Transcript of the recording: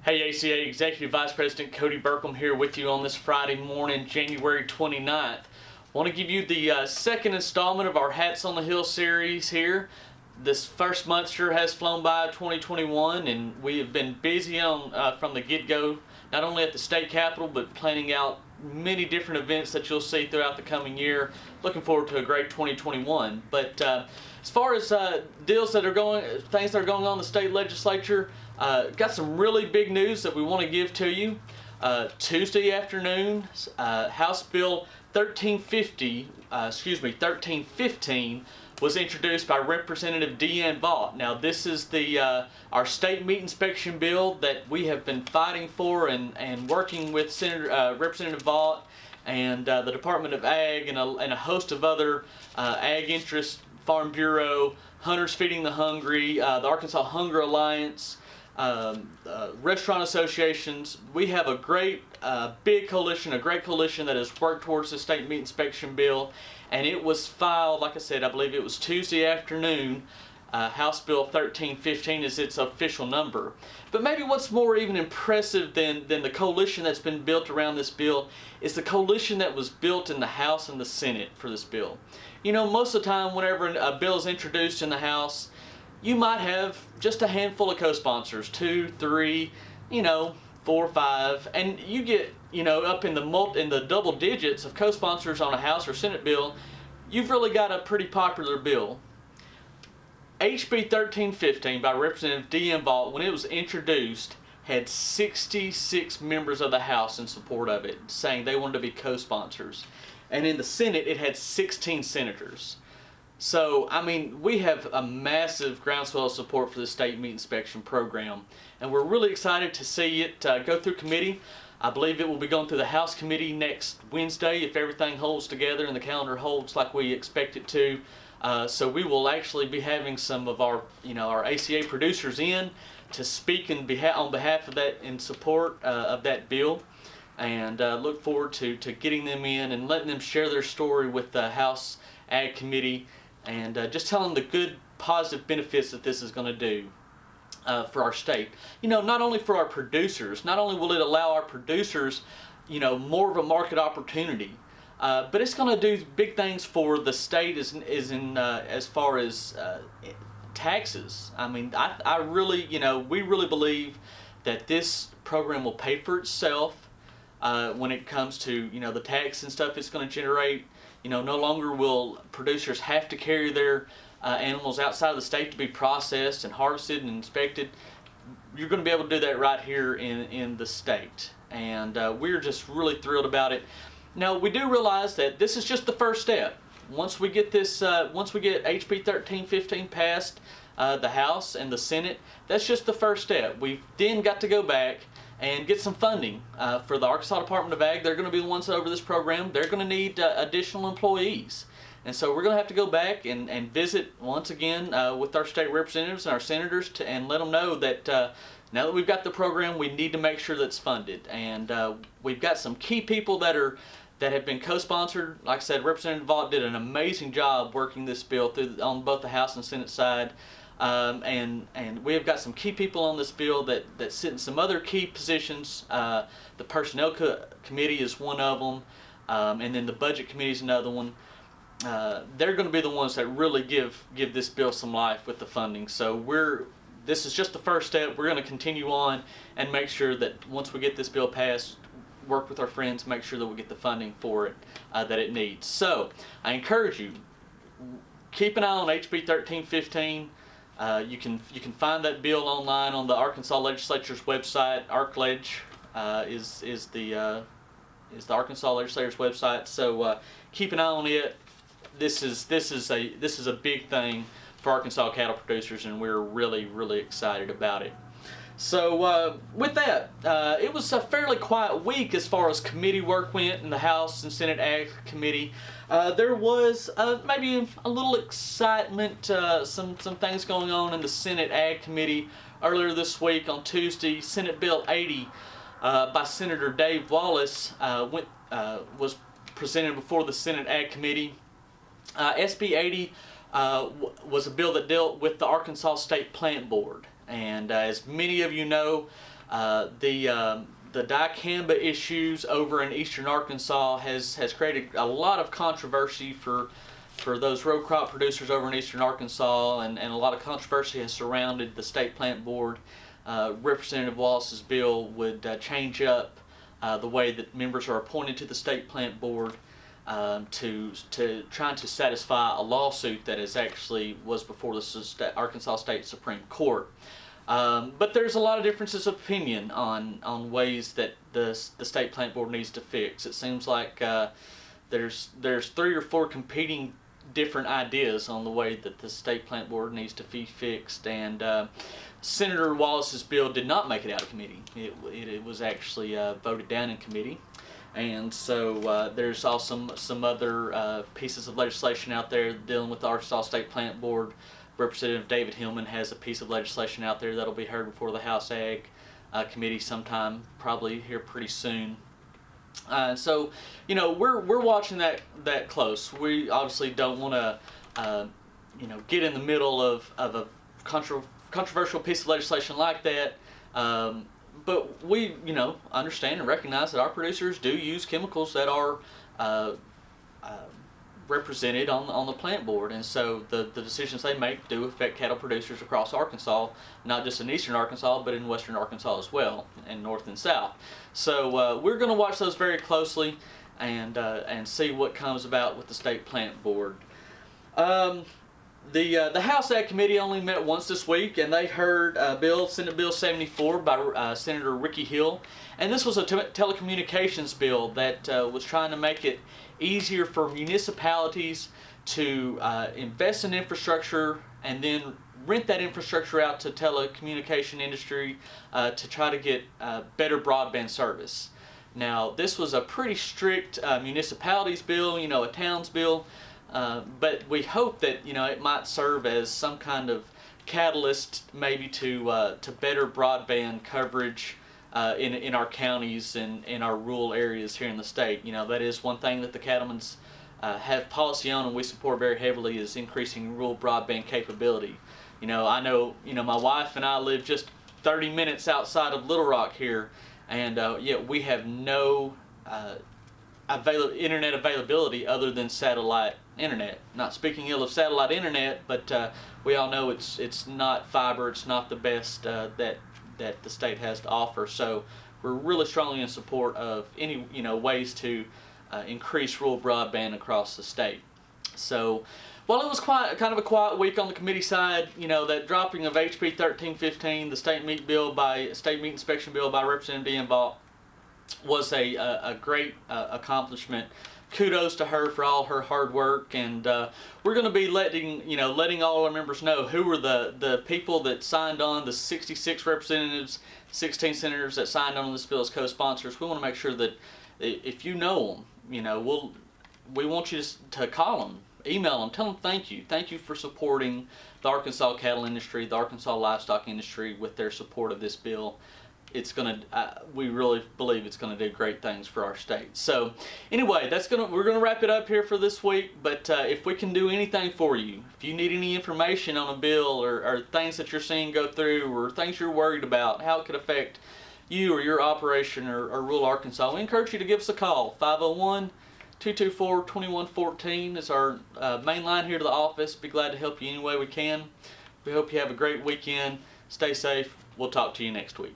Hey ACA Executive Vice President Cody Burkham here with you on this Friday morning, January 29th. I want to give you the second installment of our Hats on the Hill series here. This first month sure has flown by, 2021, and we have been busy on from the get-go, not only at the state capitol, but planning out many different events that you'll see throughout the coming year. Looking forward to a great 2021. But as far as things that are going on in the state legislature, got some really big news that we want to give to you. Tuesday afternoon, House Bill 1315 was introduced by Representative DeAnn Vaught. Now, this is our state meat inspection bill that we have been fighting for and working with Representative Vaught and the Department of Ag and a host of other ag interests, Farm Bureau, Hunters Feeding the Hungry, the Arkansas Hunger Alliance, restaurant associations. We have a great big coalition, a great coalition that has worked towards the state meat inspection bill, and it was filed, like I said, I believe it was Tuesday afternoon. House Bill 1315 is its official number. But maybe what's more even impressive than the coalition that's been built around this bill is the coalition that was built in the House and the Senate for this bill. You know, most of the time whenever a bill is introduced in the House, you might have just a handful of co-sponsors, 2, 3, 4, 5, and you get, up in the double digits of co-sponsors on a House or Senate bill. You've really got a pretty popular bill. HB 1315 by Representative DeAnn Vaught, when it was introduced, had 66 members of the House in support of it, saying they wanted to be co-sponsors. And in the Senate, it had 16 senators. So, I mean, we have a massive groundswell of support for the state meat inspection program, and we're really excited to see it go through committee. I believe it will be going through the House committee next Wednesday if everything holds together and the calendar holds like we expect it to. So we will actually be having some of our ACA producers in to speak on behalf of that, in support of that bill, and look forward to getting them in and letting them share their story with the House Ag Committee, and just telling them the good, positive benefits that this is going to do for our state. Not only for our producers, not only will it allow our producers, more of a market opportunity, but it's going to do big things for the state as far as taxes. I mean, I really, we really believe that this program will pay for itself when it comes to, the tax and stuff it's going to generate. No longer will producers have to carry their animals outside of the state to be processed and harvested and inspected. You're going to be able to do that right here in the state, and we're just really thrilled about it. Now, we do realize that this is just the first step. Once we get HB 1315 passed the House and the Senate, that's just the first step. We've then got to go back and get some funding for the Arkansas Department of Ag. They're going to be the ones over this program. They're going to need additional employees. And so we're going to have to go back and visit once again with our state representatives and our senators and let them know that now that we've got the program, we need to make sure that's funded. And we've got some key people that have been co-sponsored. Like I said, Representative Vaught did an amazing job working this bill on both the House and Senate side. And we have got some key people on this bill that sit in some other key positions. The Personnel Committee is one of them, and then the Budget Committee is another one. They're going to be the ones that really give this bill some life with the funding. So this is just the first step. We're going to continue on and make sure that once we get this bill passed, work with our friends, make sure that we get the funding for it that it needs. So I encourage you, keep an eye on HB 1315. You can find that bill online on the Arkansas Legislature's website. ArcLeg is the Arkansas Legislature's website. So keep an eye on it. This is a big thing for Arkansas cattle producers, and we're really excited about it. So with that, it was a fairly quiet week as far as committee work went in the House and Senate Ag Committee. There was maybe a little excitement, some things going on in the Senate Ag Committee earlier this week on Tuesday. Senate Bill 80 by Senator Dave Wallace was presented before the Senate Ag Committee. SB 80 was a bill that dealt with the Arkansas State Plant Board. And as many of you know, The dicamba issues over in eastern Arkansas has created a lot of controversy for those row crop producers over in eastern Arkansas, and a lot of controversy has surrounded the state plant board. Representative Wallace's bill would change up the way that members are appointed to the state plant board to trying to satisfy a lawsuit that was before the Arkansas State Supreme Court. But there's a lot of differences of opinion on ways that the state plant board needs to fix. It seems like there's 3 or 4 competing different ideas on the way that the state plant board needs to be fixed, and Senator Wallace's bill did not make it out of committee. It was actually voted down in committee, and so there's also some other pieces of legislation out there dealing with the Arkansas State Plant Board. Representative David Hillman has a piece of legislation out there that'll be heard before the House Ag Committee sometime, probably here pretty soon. So, we're watching that close. We obviously don't want to, get in the middle of a controversial piece of legislation like that. But we, understand and recognize that our producers do use chemicals that are represented on the plant board, and so the decisions they make do affect cattle producers across Arkansas, not just in eastern Arkansas, but in western Arkansas as well, and north and south. So we're going to watch those very closely and see what comes about with the state plant board. The House Ag Committee only met once this week, and they heard Senate Bill 74 by Senator Ricky Hill, and this was a telecommunications bill that was trying to make it easier for municipalities to invest in infrastructure and then rent that infrastructure out to telecommunication industry to try to get better broadband service. Now, this was a pretty strict municipalities bill, a towns bill, but we hope that it might serve as some kind of catalyst maybe to better broadband coverage in our counties and in our rural areas here in the state. That is one thing that the cattlemen's have policy on, and we support very heavily, is increasing rural broadband capability. I know, my wife and I live just 30 minutes outside of Little Rock here, and yet we have no internet availability other than satellite internet. Not speaking ill of satellite internet, but we all know it's not fiber, it's not the best that the state has to offer. So we're really strongly in support of any ways to increase rural broadband across the state. So while it was kind of a quiet week on the committee side, that dropping of HB 1315, the state meat inspection bill by Representative DeAnn Vaught, was a great accomplishment. Kudos to her for all her hard work, and we're going to be letting all our members know who were the people that signed on, the 66 representatives, 16 senators that signed on this bill as co-sponsors. We want to make sure that if you know them, we want you to call them, email them, tell them thank you for supporting the Arkansas cattle industry, the Arkansas livestock industry with their support of this bill. It's gonna. We really believe it's gonna do great things for our state. So, anyway, we're gonna wrap it up here for this week. But if we can do anything for you, if you need any information on a bill or things that you're seeing go through, or things you're worried about, how it could affect you or your operation or rural Arkansas, we encourage you to give us a call. 501-224-2114 is our main line here to the office. Be glad to help you any way we can. We hope you have a great weekend. Stay safe. We'll talk to you next week.